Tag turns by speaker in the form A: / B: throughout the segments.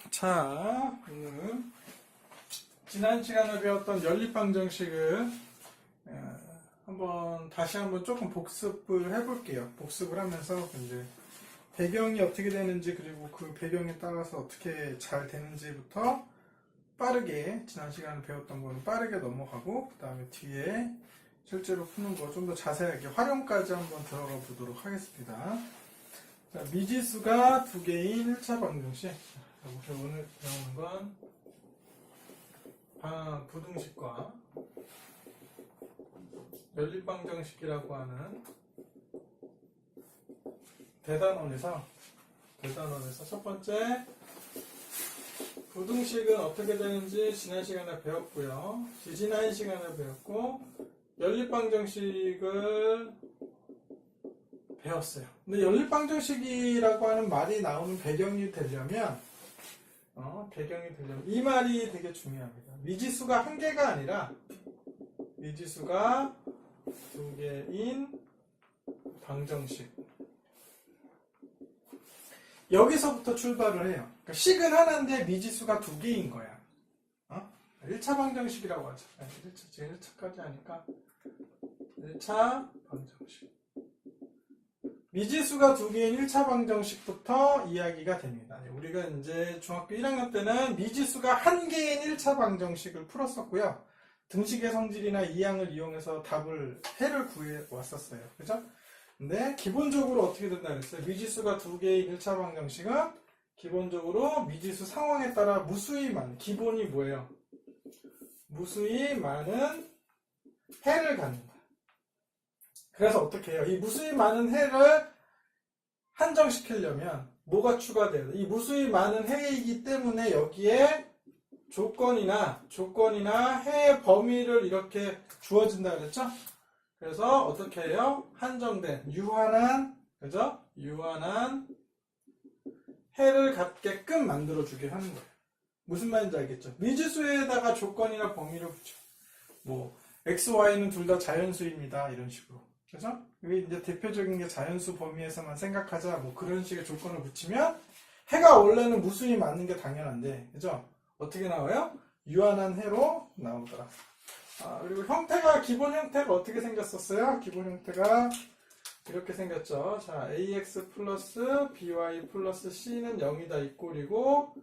A: 자, 오늘은 지난 시간에 배웠던 연립방정식을 다시 한번 조금 복습을 해볼게요. 복습을 하면서 이제 배경이 어떻게 되는지, 그리고 그 배경에 따라서 어떻게 잘 되는지부터 빠르게, 지난 시간에 배웠던 거는 빠르게 넘어가고, 그 다음에 뒤에 실제로 푸는 거 좀 더 자세하게 활용까지 한번 들어가 보도록 하겠습니다. 자, 미지수가 두 개인 1차 방정식. 우리 오늘 배우는 건 부등식과 연립방정식이라고 하는 대단원에서 첫 번째 부등식은 어떻게 되는지 지난 시간에 배웠고요. 지난 시간에 배웠고, 연립방정식을 배웠어요. 근데 연립방정식이라고 하는 말이 나오는 배경이 되려면 이 말이 되게 중요합니다. 미지수가 한 개가 아니라 미지수가 두 개인 방정식. 여기서부터 출발을 해요. 그러니까 식은 하나인데 미지수가 두 개인 거야. 1차 방정식이라고 하죠. 1차까지 하니까 1차 방정식. 미지수가 두 개인 1차 방정식부터 이야기가 됩니다. 우리가 이제 중학교 1학년 때는 미지수가 한 개인 1차 방정식을 풀었었고요. 등식의 성질이나 이항을 이용해서 해를 구해 왔었어요. 그죠? 근데 기본적으로 어떻게 된다 그랬어요? 미지수가 두 개인 1차 방정식은 기본적으로 미지수 상황에 따라 무수히 많은, 기본이 뭐예요? 무수히 많은 해를 갖는다. 그래서 어떻게 해요? 이 무수히 많은 해를 한정시키려면 뭐가 추가돼요? 이 무수히 많은 해이기 때문에 여기에 조건이나 해의 범위를 이렇게 주어진다 그랬죠? 그래서 어떻게 해요? 한정된, 그죠? 유한한 해를 갖게끔 만들어주게 하는 거예요. 무슨 말인지 알겠죠? 미지수에다가 조건이나 범위를 붙여. x, y는 둘 다 자연수입니다. 이런 식으로. 그죠? 이게 이제 대표적인 게 자연수 범위에서만 생각하자. 그런 식의 조건을 붙이면 해가 원래는 무수히 많은 게 당연한데, 그죠? 어떻게 나와요? 유한한 해로 나오더라. 그리고 기본 형태가 어떻게 생겼었어요? 기본 형태가 이렇게 생겼죠. 자, ax 플러스 by 플러스 c는 0이다 이 꼴이고,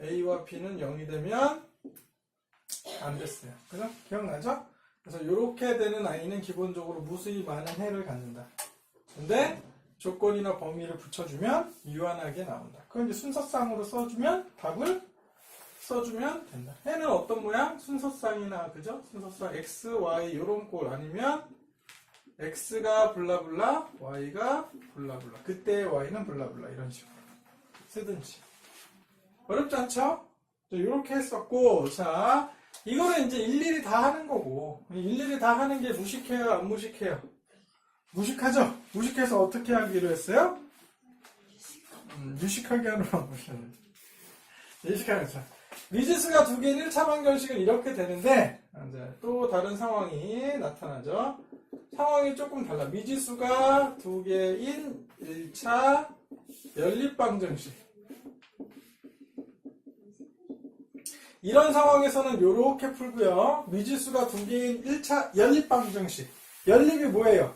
A: a와 b는 0이 되면 안 됐어요. 그죠? 기억나죠? 그래서 이렇게 되는 아이는 기본적으로 무수히 많은 해를 갖는다. 근데 조건이나 범위를 붙여주면 유한하게 나온다. 그럼 이제 순서상으로 답을 써주면 된다. 해는 어떤 모양? 순서상이나, 그죠? 순서상 x, y 이런 꼴, 아니면 x가 블라블라, y가 블라블라. 그때 y는 블라블라, 이런 식으로 쓰든지. 어렵지 않죠? 이렇게 했었고, 자, 이거는 이제 일일이 다 하는 거고, 일일이 다 하는 게 무식해요, 안 무식해요? 무식하죠? 무식해서 어떻게 하기로 했어요? 유식하게 하는 방법이잖아요. 유식하게 자, 미지수가 두 개인 1차 방정식은 이렇게 되는데, 이제 또 다른 상황이 나타나죠. 상황이 조금 달라. 미지수가 두 개인 1차 연립방정식. 이런 상황에서는 이렇게 풀고요. 미지수가 두 개인 1차 연립방정식. 연립이 뭐예요?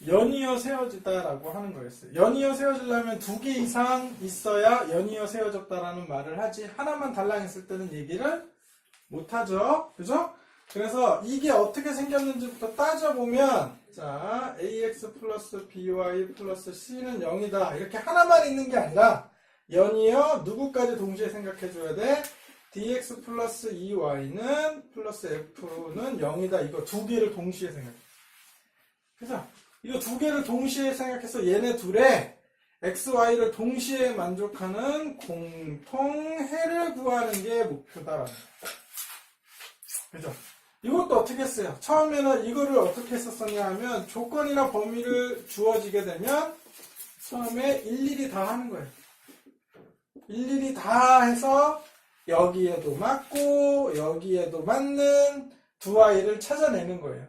A: 연이어 세워지다라고 하는 거였어요. 연이어 세워지려면 두 개 이상 있어야 연이어 세워졌다라는 말을 하지, 하나만 달랑했을 때는 얘기를 못하죠. 그죠? 그래서 이게 어떻게 생겼는지부터 따져보면, 자, ax 플러스 by 플러스 c는 0이다. 이렇게 하나만 있는 게 아니라 연이어 누구까지 동시에 생각해줘야 돼? dx 플러스 2y는 플러스 f는 0이다. 이거 두 개를 동시에 생각해. 그죠? 이거 두 개를 동시에 생각해서 얘네 둘의 x, y를 동시에 만족하는 공통해를 구하는 게 목표다. 그죠? 이것도 어떻게 했어요? 처음에는 이거를 어떻게 했었었냐 하면, 조건이나 범위를 주어지게 되면 처음에 일일이 다 하는 거예요. 일일이 다 해서 여기에도 맞고 여기에도 맞는 두 아이를 찾아내는 거예요.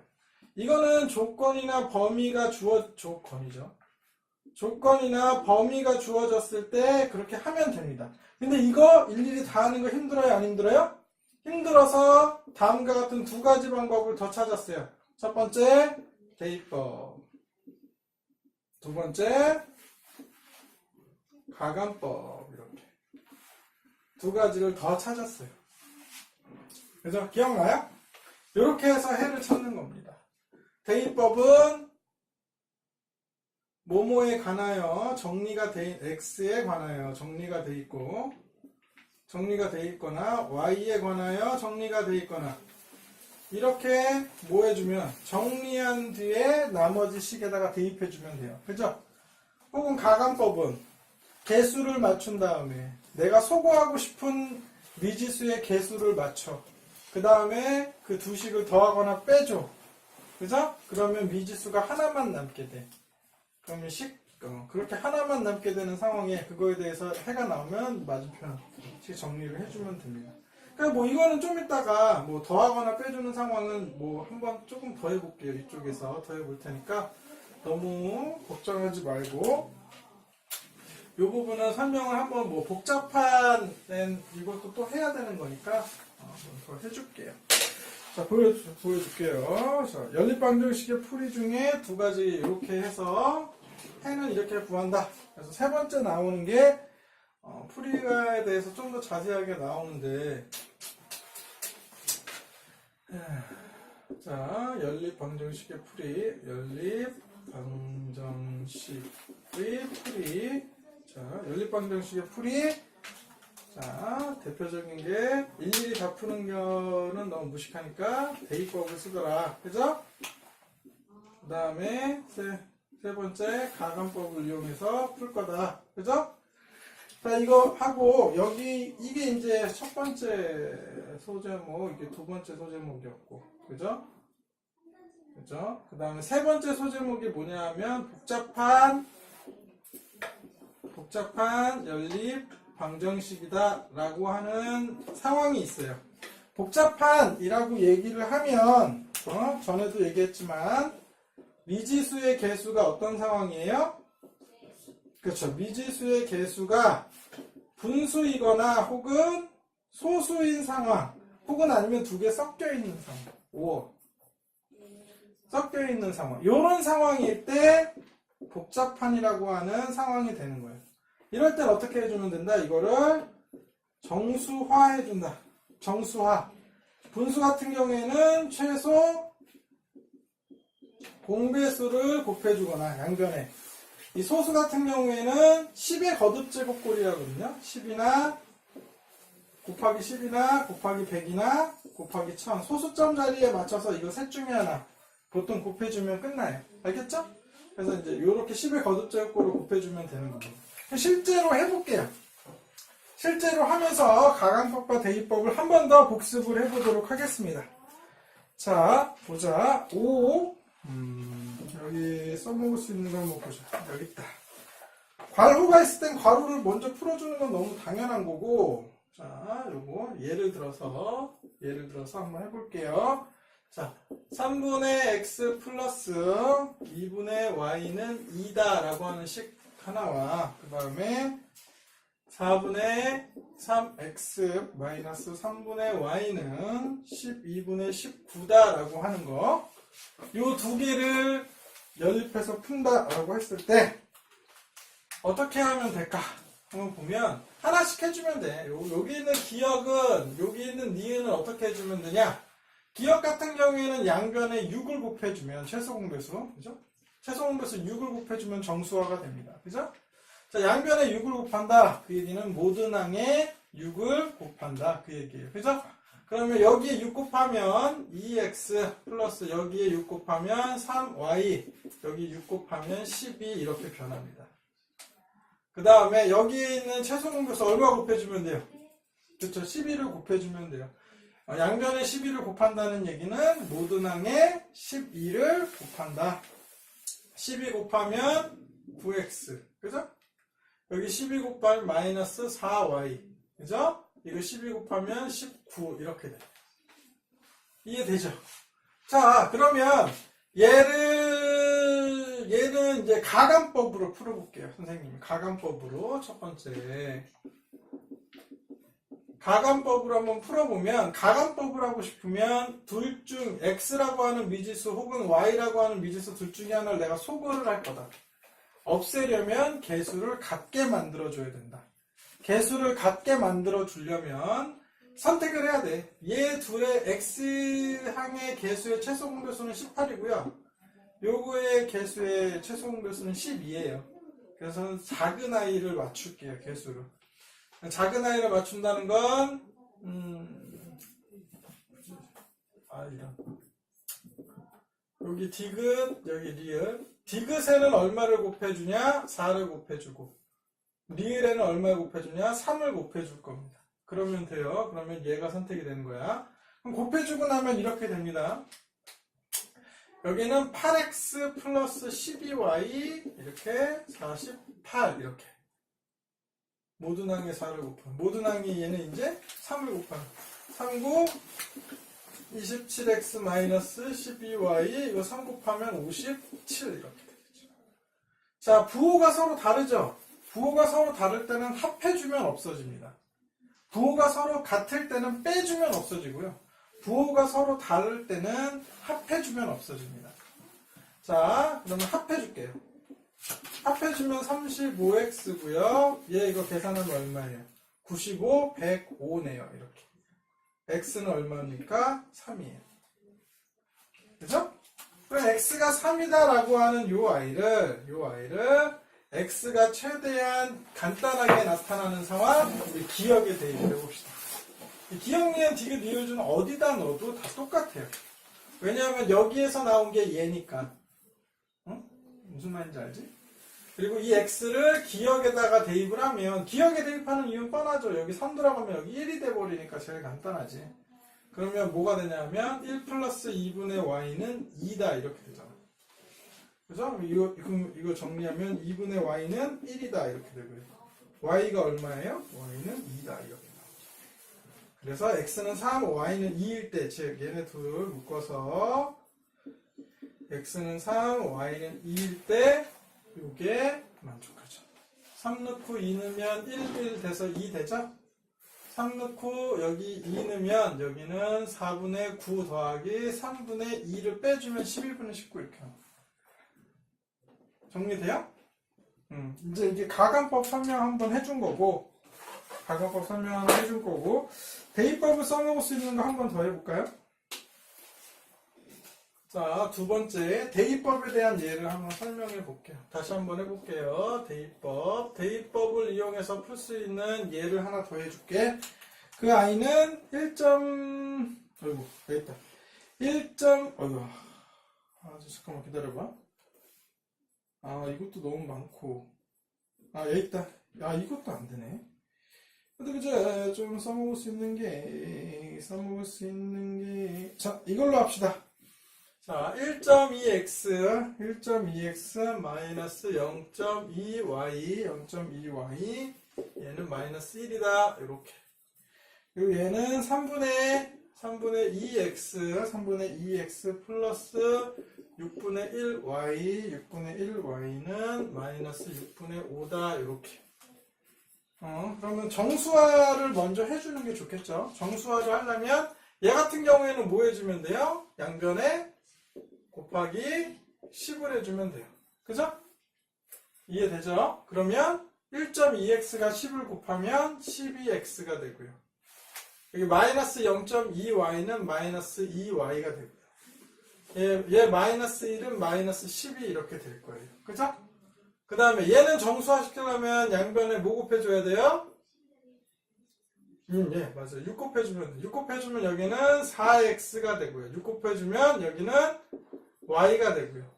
A: 이거는 조건이나 범위가 조건이죠. 조건이나 범위가 주어졌을 때 그렇게 하면 됩니다. 근데 이거 일일이 다 하는 거 힘들어요? 안 힘들어요? 힘들어서 다음과 같은 두 가지 방법을 더 찾았어요. 첫 번째, 대입법. 두 번째, 가감법. 이렇게. 두 가지를 더 찾았어요. 그죠? 기억나요? 이렇게 해서 해를 찾는 겁니다. 대입법은 뭐뭐에 관하여 정리가 돼, x에 관하여 정리가 돼 있고, 정리가 돼 있거나, y에 관하여 정리가 돼 있거나, 이렇게 뭐 해주면, 정리한 뒤에 나머지 식에다가 대입해주면 돼요. 그죠? 혹은 가감법은 개수를 맞춘 다음에, 내가 소거하고 싶은 미지수의 개수를 맞춰. 그 다음에 그 두 식을 더하거나 빼줘. 그죠? 그러면 미지수가 하나만 남게 돼. 그러면 그렇게 하나만 남게 되는 상황에 그거에 대해서 해가 나오면 맞은편 정리를 해주면 됩니다. 그러니까 뭐 이거는 좀 이따가 뭐 더하거나 빼주는 상황은 뭐 한번 조금 더 해볼게요. 이쪽에서 더 해볼 테니까 너무 걱정하지 말고 이 부분은 설명을 한번 뭐 복잡한 이것도 또 해야 되는 거니까 더 해줄게요. 자, 보여줄게요. 자, 연립방정식의 풀이 중에 두 가지 이렇게 해서 해는 이렇게 구한다. 그래서 세 번째 나오는 게 풀이에 대해서 좀 더 자세하게 나오는데 자, 연립방정식의 풀이 연립방정식의 풀이 자, 연립방정식의 풀이 자, 대표적인 게 일일이 다 푸는 거는 너무 무식하니까 대입법을 쓰더라. 그죠? 그 다음에 세 번째 가감법을 이용해서 풀 거다. 그죠? 자, 이거 하고 여기 이게 이제 첫 번째 소제목, 이게 두 번째 소제목이었고. 그죠? 그죠? 그 다음에 세 번째 소제목이 뭐냐 하면 복잡한 연립 방정식이다 라고 하는 상황이 있어요. 복잡한이라고 얘기를 하면 전에도 얘기했지만 미지수의 개수가 어떤 상황이에요? 그렇죠. 미지수의 개수가 분수이거나 혹은 소수인 상황 혹은 아니면 두 개 섞여 있는 상황 5 섞여 있는 상황 이런 상황일 때 복잡한이라고 하는 상황이 되는 거예요. 이럴 땐 어떻게 해주면 된다? 이거를 정수화 해준다. 정수화. 분수 같은 경우에는 최소 공배수를 곱해주거나 양변에. 이 소수 같은 경우에는 10의 거듭제곱꼴이라거든요. 10이나 곱하기 10이나 곱하기 100이나 곱하기 1000. 소수점 자리에 맞춰서 이거 셋 중에 하나 보통 곱해주면 끝나요. 알겠죠? 그래서 이제 이렇게 10의 거듭제곱꼴을 곱해주면 되는 겁니다. 실제로 해볼게요. 실제로 하면서 가감법과 대입법을 한 번 더 복습을 해보도록 하겠습니다. 자, 보자. 5. 여기 써먹을 수 있는 거 한번 보자. 여기 있다. 괄호가 있을 땐 괄호를 먼저 풀어주는 건 너무 당연한 거고, 자, 요거 예를 들어서 한번 해볼게요. 자, 3분의 x 플러스 2분의 y는 2다 라고 하는 식 하나와 그 다음에 4분의 3x 마이너스 3분의 y는 12분의 19다 라고 하는 거 요 두 개를 연립해서 푼다 라고 했을 때 어떻게 하면 될까? 한번 보면 하나씩 해주면 돼. 여기 있는 기억은 여기 있는 니은은 어떻게 해주면 되냐? 기억 같은 경우에는 양변에 6을 곱해주면 최소 공배수 그죠? 최소 공배수 6을 곱해주면 정수화가 됩니다. 그죠? 자, 양변에 6을 곱한다. 그 얘기는 모든 항에 6을 곱한다. 그 얘기예요. 그죠? 그러면 여기에 6 곱하면 2x 플러스 여기에 6 곱하면 3y 여기 6 곱하면 12 이렇게 변합니다. 그 다음에 여기에 있는 최소 공배수 얼마 곱해주면 돼요? 그렇죠. 12를 곱해주면 돼요. 양변에 12를 곱한다는 얘기는 모든 항에 12를 곱한다. 12 곱하면 9x. 그죠? 여기 12 곱하면 마이너스 4y. 그죠? 이거 12 곱하면 19. 이렇게 돼. 이해되죠? 자, 그러면 얘를 얘는 이제 가감법으로 풀어볼게요. 선생님이 가감법으로 첫 번째 가감법으로 한번 풀어보면, 가감법을 하고 싶으면 둘 중 x라고 하는 미지수 혹은 y라고 하는 미지수 둘 중에 하나를 내가 소거를 할 거다. 없애려면 개수를 같게 만들어줘야 된다. 개수를 같게 만들어주려면 선택을 해야 돼. 얘 둘의 x항의 개수의 최소 공배수는 18이고요. 요거의 개수의 최소 공배수는 12예요. 그래서 작은 i를 맞출게요, 개수를. 작은 i를 맞춘다는 건, 이런. 여기 디귿, 여기 리을. 디귿에는 얼마를 곱해주냐? 4를 곱해주고. 리을에는 얼마를 곱해주냐? 3을 곱해줄 겁니다. 그러면 돼요. 그러면 얘가 선택이 되는 거야. 그럼 곱해주고 나면 이렇게 됩니다. 여기는 8x 플러스 12y, 이렇게 48, 이렇게. 모든항에 4를 곱하면. 모든항이 얘는 이제 3을 곱하면. 39, 27x 마이너스 12y, 이거 3 곱하면 57, 이렇게 되겠죠. 자, 부호가 서로 다르죠? 부호가 서로 다를 때는 합해주면 없어집니다. 부호가 서로 같을 때는 빼주면 없어지고요. 부호가 서로 다를 때는 합해주면 없어집니다. 자, 그러면 합해줄게요. 합해주면 35x고요. 얘 이거 계산하면 얼마예요? 95, 105네요. 이렇게. x는 얼마입니까? 3이에요. 그죠? 그럼 x가 3이다라고 하는 요 i를 x가 최대한 간단하게 나타나는 상황, 우리 기억에 대입해 봅시다. 기억, 리은, 디귿, 리을주는 어디다 넣어도 다 똑같아요. 왜냐하면 여기에서 나온 게 얘니까. 응? 무슨 말인지 알지? 그리고 이 x를 기억에다가 대입을 하면, 기억에 대입하는 이유는 뻔하죠. 여기 3 들어가면 여기 1이 돼버리니까 제일 간단하지. 그러면 뭐가 되냐면 1 플러스 2분의 y는 2다 이렇게 되잖아. 그죠? 이거 정리하면 2분의 y는 1이다 이렇게 되고요. y가 얼마예요? y는 2다 이렇게 나오죠. 그래서 x는 3, y는 2일 때, 즉 얘네 둘 묶어서 x는 3, y는 2일 때 요게 만족하죠. 3 넣고 2 넣으면 1 돼서 2 되죠? 3 넣고 여기 2 넣으면 여기는 4분의 9 더하기 3분의 2를 빼주면 11분의 19 이렇게 합니다. 정리돼요? 이제 이게 가감법 설명 한번 해준 거고, 가감법 설명 해준 거고, 대입법을 써먹을 수 있는 거 한 번 더 해볼까요? 자, 두 번째, 대입법에 대한 예를 한번 설명해 볼게요. 다시 한번 해볼게요. 대입법. 대입법을 이용해서 풀 수 있는 예를 하나 더 해줄게. 그 아이는 1. 여기 있다. 잠깐만 기다려봐. 이것도 너무 많고. 여기 있다. 이것도 안 되네. 근데 그저 좀 써먹을 수 있는 게, 자, 이걸로 합시다. 자, 1.2x 마이너스 0.2y, 얘는 마이너스 1이다. 이렇게. 그리고 얘는 3분의 2x 플러스 6분의 1y는 마이너스 6분의 5다. 이렇게. 그러면 정수화를 먼저 해주는 게 좋겠죠. 정수화를 하려면 얘 같은 경우에는 뭐 해주면 돼요? 양변에 곱하기 10을 해주면 돼요. 그죠? 이해되죠? 그러면 1.2x가 10을 곱하면 12x가 되고요. 여기 마이너스 0.2y는 마이너스 2y가 되고요. 얘 마이너스 1은 마이너스 10이 이렇게 될 거예요. 그죠? 그 다음에 얘는 정수화 시키려면 양변에 뭐 곱해줘야 돼요? 예, 맞아요. 6 곱해주면 돼. 6 곱해주면 여기는 4x가 되고요. 6 곱해주면 여기는 y가 되고요.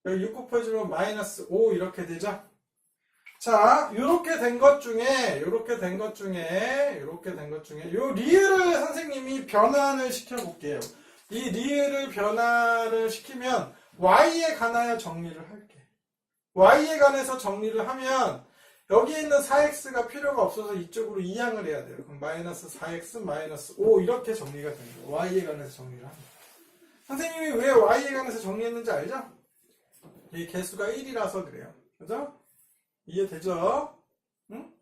A: 여기 6 곱해주면 마이너스 5 이렇게 되죠? 자, 요렇게 된 것 중에 요 리을을 선생님이 변환을 시켜볼게요. 이 리을을 변화를 시키면 y에 관하여 정리를 할게. y에 관해서 정리를 하면 여기에 있는 4x가 필요가 없어서 이쪽으로 이항을 해야 돼요. 그럼 마이너스 4x 마이너스 5 이렇게 정리가 됩니다. y에 관해서 정리를 합니다. 선생님이 왜 y에 관해서 정리했는지 알죠? 이 개수가 1이라서 그래요. 그죠? 이해되죠? 응?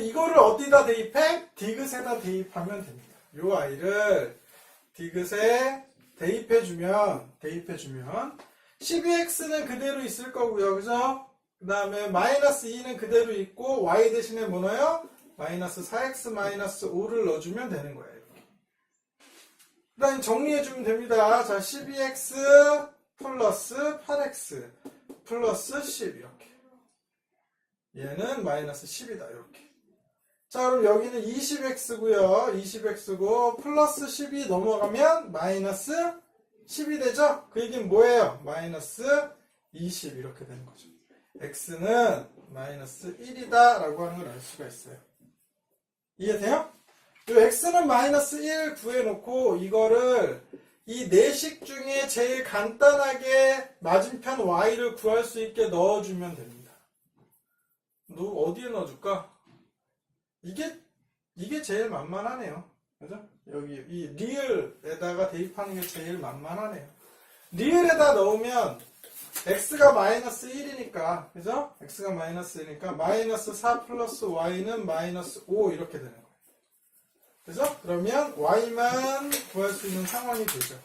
A: 이거를 어디다 대입해? 디귿에다 대입하면 됩니다. 요 아이를 디귿에 대입해주면 12x는 그대로 있을 거고요. 그죠? 그 다음에 마이너스 2는 그대로 있고 y 대신에 뭐 넣어요? 마이너스 4x 마이너스 5를 넣어주면 되는 거예요. 그 다음에 정리해주면 됩니다. 자, 12x 플러스 8x 플러스 10 이렇게. 얘는 마이너스 10이다 이렇게. 자, 그럼 여기는 20x고요. 20x고 플러스 10이 넘어가면 마이너스 10이 되죠? 그 얘기는 뭐예요? 마이너스 20 이렇게 되는 거죠. x는 마이너스 1이다 라고 하는 걸 알 수가 있어요. 이해돼요? 이 x는 마이너스 1 구해놓고 이거를 이 내식 중에 제일 간단하게 맞은편 y를 구할 수 있게 넣어주면 됩니다. 너 어디에 넣어줄까? 이게 제일 만만하네요. 그죠? 여기 이 리을에다가 대입하는 게 제일 만만하네요. 리을에다 넣으면 x가 마이너스 1이니까 그죠? x가 마이너스 1이니까 마이너스 4 플러스 y는 마이너스 5 이렇게 되는 거예요. 그죠? 그러면 y만 구할 수 있는 상황이 되죠.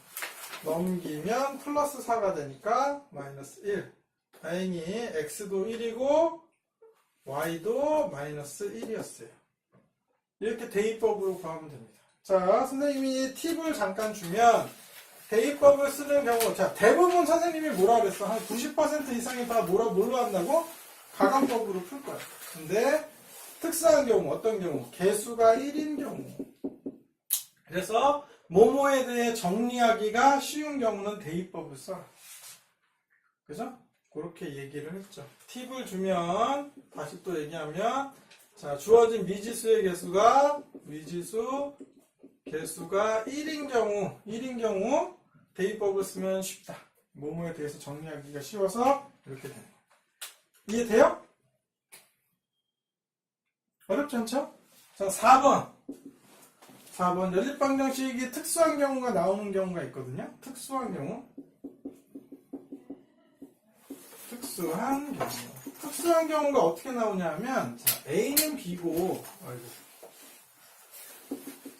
A: 넘기면 플러스 4가 되니까 마이너스 1. 다행히 x도 1이고 y도 마이너스 1이었어요. 이렇게 대입법으로 구하면 됩니다. 자, 선생님이 팁을 잠깐 주면 대입법을 쓰는 경우, 자, 대부분 선생님이 뭐라 그랬어? 한 90% 이상이 다 뭘로 한다고? 가감법으로 풀 거야. 근데 특수한 경우, 어떤 경우? 개수가 1인 경우. 그래서 뭐뭐에 대해 정리하기가 쉬운 경우는 대입법을 써라. 그죠? 그렇게 얘기를 했죠. 팁을 주면, 다시 또 얘기하면, 자, 주어진 미지수의 개수가 1인 경우 대입법을 쓰면 쉽다. 뭐뭐에 대해서 정리하기가 쉬워서 이렇게 되는 거예요. 이해돼요? 어렵지 않죠? 자, 4번 연립방정식이 특수한 경우가 나오는 경우가 있거든요. 특수한 경우가 어떻게 나오냐 하면, 자, A는 B고,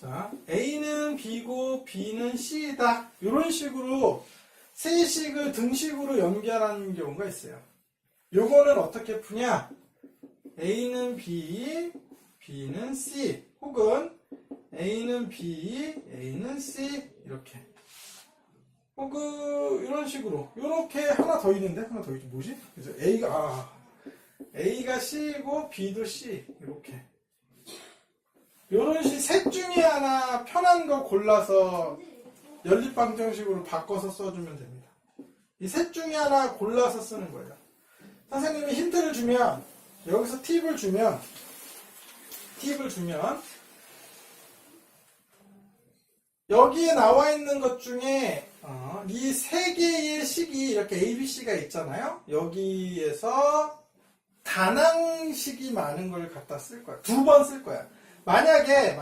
A: 자, A는 B고, B는 C이다. 이런 식으로 세 식을 등식으로 연결하는 경우가 있어요. 요거는 어떻게 푸냐? A는 B, B는 C, 혹은 A는 B, A는 C, 이렇게. 혹은 이런 식으로 이렇게 하나 더 있는데 하나 더 있지 뭐지? 그래서 A가 C이고 B도 C 이렇게 이런 식 셋 중에 하나 편한 거 골라서 연립방정식으로 바꿔서 써주면 됩니다. 이 셋 중에 하나 골라서 쓰는 거예요. 선생님이 힌트를 주면 여기서 팁을 주면 여기에 나와 있는 것 중에 이 세 개의 식이 이렇게 ABC가 있잖아요. 여기에서 다항식이 많은 걸 갖다 쓸 거야. 2번 쓸 거야. 만약에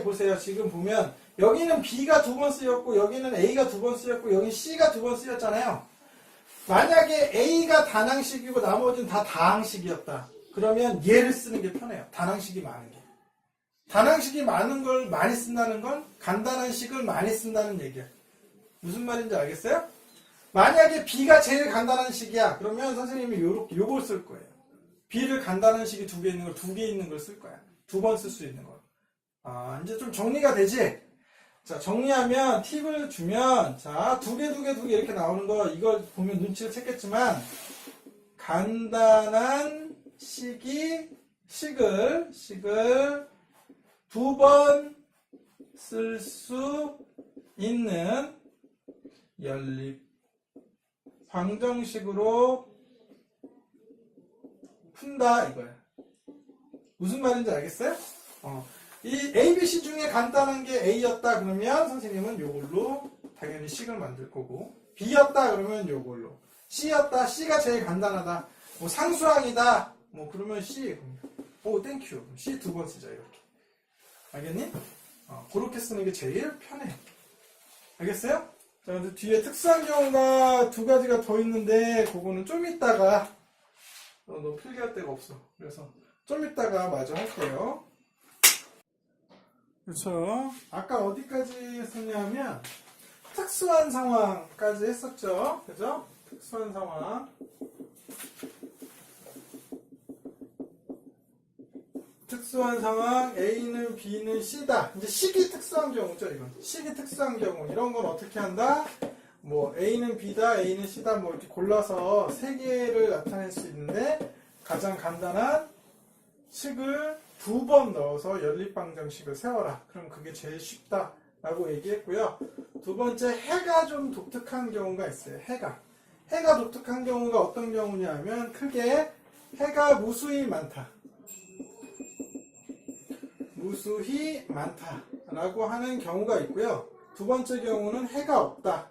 A: 보세요. 지금 보면 여기는 B가 2번 쓰였고 여기는 A가 2번 쓰였고 여기 C가 2번 쓰였잖아요. 만약에 A가 다항식이고 나머지는 다 다항식이었다. 그러면 얘를 쓰는 게 편해요. 다항식이 많은 게. 다항식이 많은 걸 많이 쓴다는 건 간단한 식을 많이 쓴다는 얘기야. 무슨 말인지 알겠어요? 만약에 B가 제일 간단한 식이야. 그러면 선생님이 요걸 쓸 거예요. B를 간단한 식이 2개 있는 걸 2개 있는 걸 쓸 거야. 2번 쓸 수 있는 걸. 이제 좀 정리가 되지? 자, 정리하면 팁을 주면, 자, 2개 이렇게 나오는 거, 이걸 보면 눈치를 챘겠지만, 간단한 식을 2번 쓸 수 있는 연립 방정식으로 푼다 이거야. 무슨 말인지 알겠어요? 이 ABC 중에 간단한 게 A였다 그러면 선생님은 요걸로 당연히 식을 만들 거고, B였다 그러면 요걸로, C였다, C가 제일 간단하다, 뭐 상수항이다 뭐 그러면 C, 오 땡큐, C 2번 쓰자 이렇게. 알겠니? 그렇게 쓰는 게 제일 편해. 알겠어요? 자, 근데 뒤에 특수한 경우가 두 가지가 더 있는데, 그거는 좀 이따가, 너무 필기할 데가 없어. 그래서 좀 이따가 마저 할게요. 그렇죠. 아까 어디까지 했었냐면, 특수한 상황까지 했었죠. 그죠? 특수한 상황. 특수한 상황, A는 B는 C다. 이제 식이 특수한 경우죠, 이건. 식이 특수한 경우. 이런 건 어떻게 한다? 뭐, A는 B다, A는 C다, 뭐, 이렇게 골라서 세 개를 나타낼 수 있는데, 가장 간단한 식을 두 번 넣어서 연립방정식을 세워라. 그럼 그게 제일 쉽다. 라고 얘기했고요. 두 번째, 해가 좀 독특한 경우가 있어요. 해가. 해가 독특한 경우가 어떤 경우냐면, 크게 해가 무수히 많다. 무수히 많다라고 하는 경우가 있고요. 두 번째 경우는 해가 없다.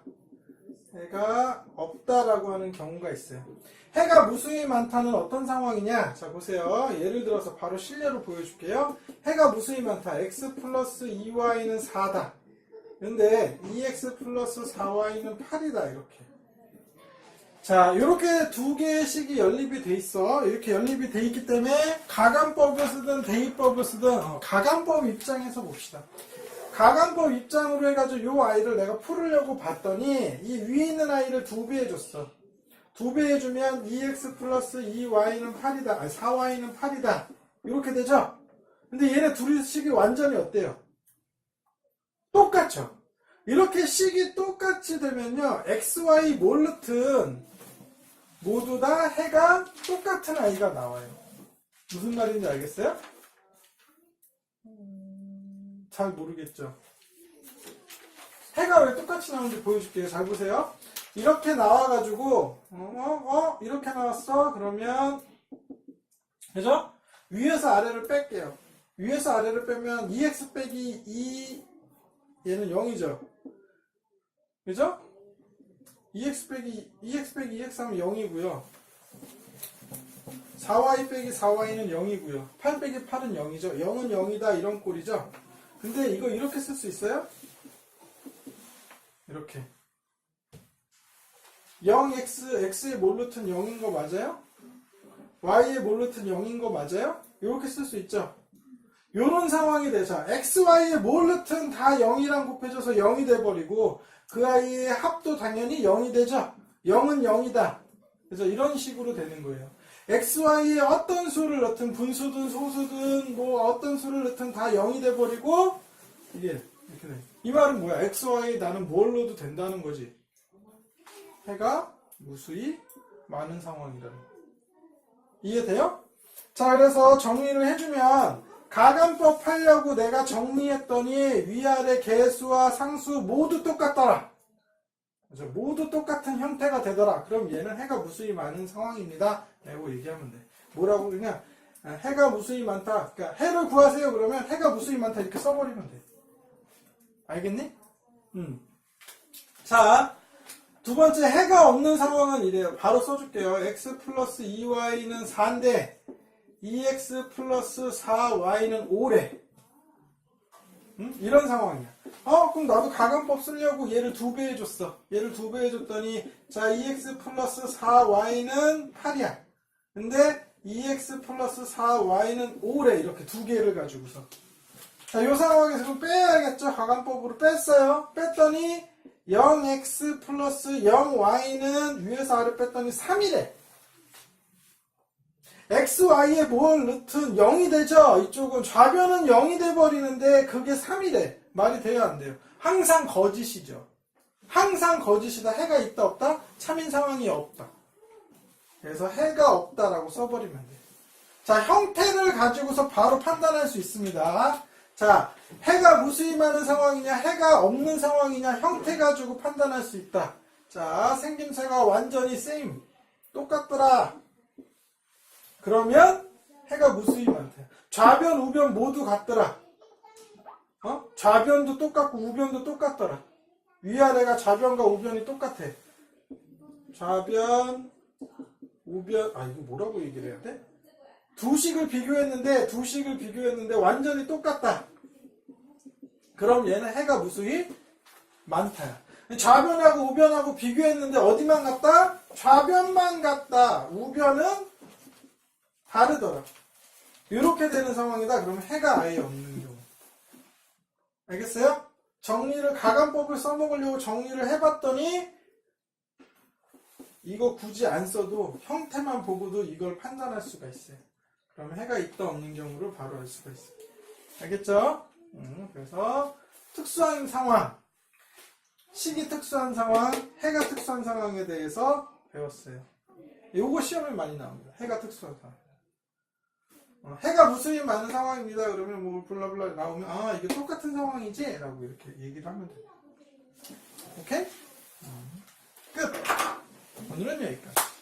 A: 해가 없다라고 하는 경우가 있어요. 해가 무수히 많다는 어떤 상황이냐? 자, 보세요. 예를 들어서 바로 실례로 보여줄게요. 해가 무수히 많다. x 플러스 2y는 4다. 근데 2x 플러스 4y는 8이다. 이렇게. 자, 이렇게 두 개의 식이 연립이 돼 있어. 이렇게 연립이 돼 있기 때문에 가간법을 쓰든 대입법을 쓰든 가간법 입장에서 봅시다. 가간법 입장으로 해가지고 이 아이를 내가 풀으려고 봤더니 이 위에 있는 아이를 2배 해줬어. 2배 해주면 2x 플러스 2y는 8이다. 아니 4y는 8이다. 이렇게 되죠? 근데 얘네 둘이 식이 완전히 어때요? 똑같죠? 이렇게 식이 똑같이 되면요. x, y 몰르튼 모두 다 해가 똑같은 아이가 나와요. 무슨 말인지 알겠어요? 잘 모르겠죠. 해가 왜 똑같이 나오는지 보여줄게요. 잘 보세요. 이렇게 나와가지고 이렇게 나왔어. 그러면 그죠? 위에서 아래를 뺄게요. 위에서 아래를 빼면 2x 빼기 2 얘는 0이죠. 그죠? 2x 빼기 2x 하면 0이고요. 4y 빼기 4y는 0이고요. 8 빼기 8은 0이죠. 0은 0이다 이런 꼴이죠. 근데 이거 이렇게 쓸 수 있어요? 이렇게 0x, x의 몰루트는 0인 거 맞아요? y의 몰루트는 0인 거 맞아요? 이렇게 쓸 수 있죠. 요런 상황이 되죠. x, y의 몰루트는 다 0이랑 곱해져서 0이 돼버리고 그 아이의 합도 당연히 0이 되죠. 0은 0이다. 그래서 이런 식으로 되는 거예요. x, y의 어떤 수를 넣든 분수든 소수든 뭐 어떤 수를 넣든 다 0이 돼버리고 이게 이렇게 돼. 이 말은 뭐야? x, y 나는 뭘 넣어도 된다는 거지. 해가 무수히 많은 상황이라는 거. 이해돼요? 자, 그래서 정리를 해주면 가간법 하려고 내가 정리했더니 위아래 개수와 상수 모두 똑같더라. 그렇죠? 모두 똑같은 형태가 되더라. 그럼 얘는 해가 무수히 많은 상황입니다. 라고 얘기하면 돼. 뭐라고 그냥 해가 무수히 많다. 그러니까 해를 구하세요. 그러면 해가 무수히 많다 이렇게 써버리면 돼. 알겠니? 자, 두 번째 해가 없는 상황은 이래요. 바로 써줄게요. x 플러스 2y는 4인데 2x 플러스 4y는 5래. 이런 상황이야. 그럼 나도 가간법 쓰려고 얘를 2배 해줬어. 얘를 2배 해줬더니 자 2x 플러스 4y는 8이야. 근데 2x 플러스 4y는 5래. 이렇게 두 개를 가지고서. 자, 이 상황에서 좀 빼야겠죠. 가간법으로 뺐어요. 뺐더니 0x 플러스 0y는 위에서 아래 뺐더니 3이래. x, y의 뭘 넣든 0이 되죠. 이쪽은 좌변은 0이 돼버리는데 그게 3이래. 말이 돼요 안 돼요? 항상 거짓이죠. 항상 거짓이다. 해가 있다 없다? 참인 상황이 없다. 그래서 해가 없다라고 써버리면 돼요. 자, 형태를 가지고서 바로 판단할 수 있습니다. 자, 해가 무수히 많은 상황이냐 해가 없는 상황이냐 형태 가지고 판단할 수 있다. 자, 생김새가 완전히 same. 똑같더라. 그러면 해가 무수히 많다. 좌변, 우변 모두 같더라. 좌변도 똑같고 우변도 똑같더라. 위아래가 좌변과 우변이 똑같아. 좌변, 우변, 이거 뭐라고 얘기를 해야 돼? 두 식을 비교했는데 완전히 똑같다. 그럼 얘는 해가 무수히 많다야. 좌변하고 우변하고 비교했는데 어디만 같다? 좌변만 같다. 우변은 다르더라. 이렇게 되는 상황이다. 그러면 해가 아예 없는 경우. 알겠어요? 정리를, 가감법을 써먹으려고 정리를 해봤더니 이거 굳이 안 써도 형태만 보고도 이걸 판단할 수가 있어요. 그러면 해가 있다 없는 경우를 바로 알 수가 있어요. 알겠죠? 그래서 특수한 상황, 식이 특수한 상황, 해가 특수한 상황에 대해서 배웠어요. 요거 시험에 많이 나옵니다. 해가 특수한 상황. 해가 무수히 많은 상황입니다. 그러면 뭐 블라블라 나오면 아 이게 똑같은 상황이지? 라고 이렇게 얘기를 하면 돼요. 오케이? 끝! 오늘은 여기까지.